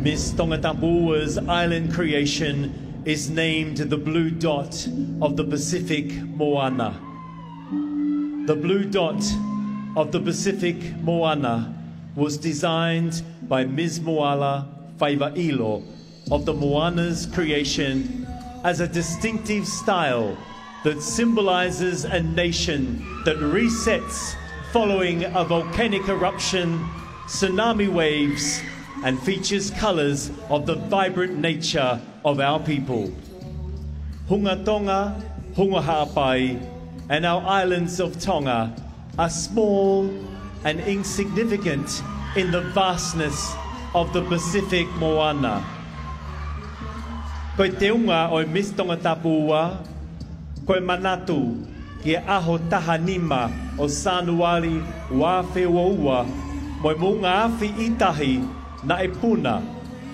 Miss Tongatapu's island creation is named the Blue Dot of the Pacific Moana. The Blue Dot of the Pacific Moana was designed by Ms. Moala Fai'aho of the Moana's creation as a distinctive style that symbolizes a nation that resets following a volcanic eruption, tsunami waves, and features colors of the vibrant nature of our people. Hunga Tonga, Hunga Ha'apai, and our islands of Tonga are small and insignificant in the vastness of the Pacific Moana. Koe te unga o Miss Tongatapu wa, koe manatu ki aho taha nima o Sanuari wa Fai'aho mo munga afi itahi na e puna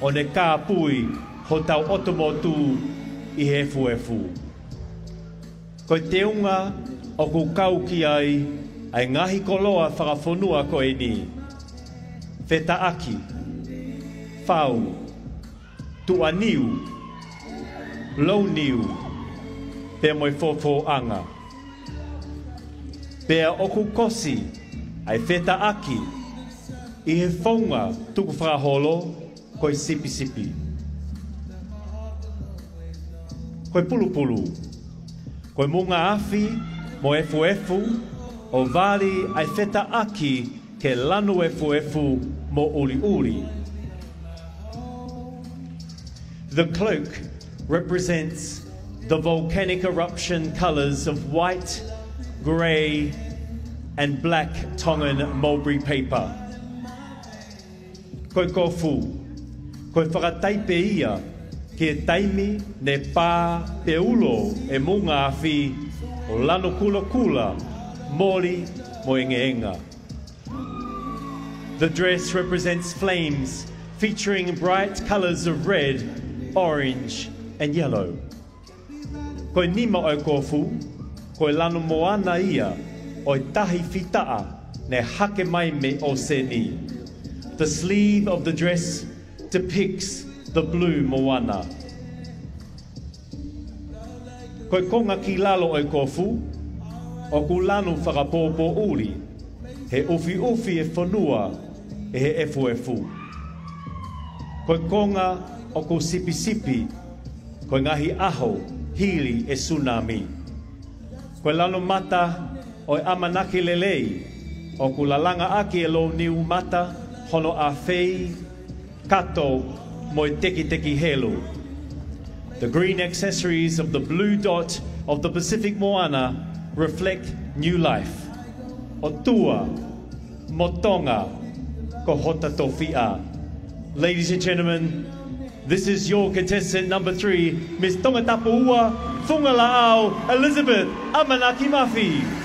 o ne kāpui ho tau otomotu i he fuefu. Koe te unga o ku kau ki ai ngahi koloa whakafonua koe ni. Whetaaki, whau, tuaniu, launiu, pēr moi fōfō anga. Pēr oku kosi ai whetaaki i he whaunga tuku whakaholo koe sipi sipi. Koe pulupulu, koe munga afi mo efu o vali ai whetaaki ke lanu efu mo uri. The cloak represents the volcanic eruption colors of white, grey, and black Tongan mulberry paper. Koe kofu, koe whakataipe ia ke taimi ne pā te ulo e munga afi o lano kula mori mo enga. The dress represents flames featuring bright colors of red, orange, and yellow. Koe nima o kofu, koe lano moana ia o tahi fitaa ne hake mai me o seni. The sleeve of the dress depicts the blue moana. Koe konga ki lalo o kofu, o ku lanu whakapōpō uri, he ufi e whanua e he efu. Koe konga o ku sipi, koe ngahi aho, hili e tsunami. Koe lanu mata o e amanaki lelei, o ku lalanga aki e lo niu mata, hono a whei, kato mo e teki helu. The green accessories of the blue dot of the Pacific Moana reflect new life. O tua, mo tonga, ko hota tō whia. Ladies and gentlemen, this is your contestant number 3, Miss Tongatapu Fugalaau Elizabeth Amanaki Mafi.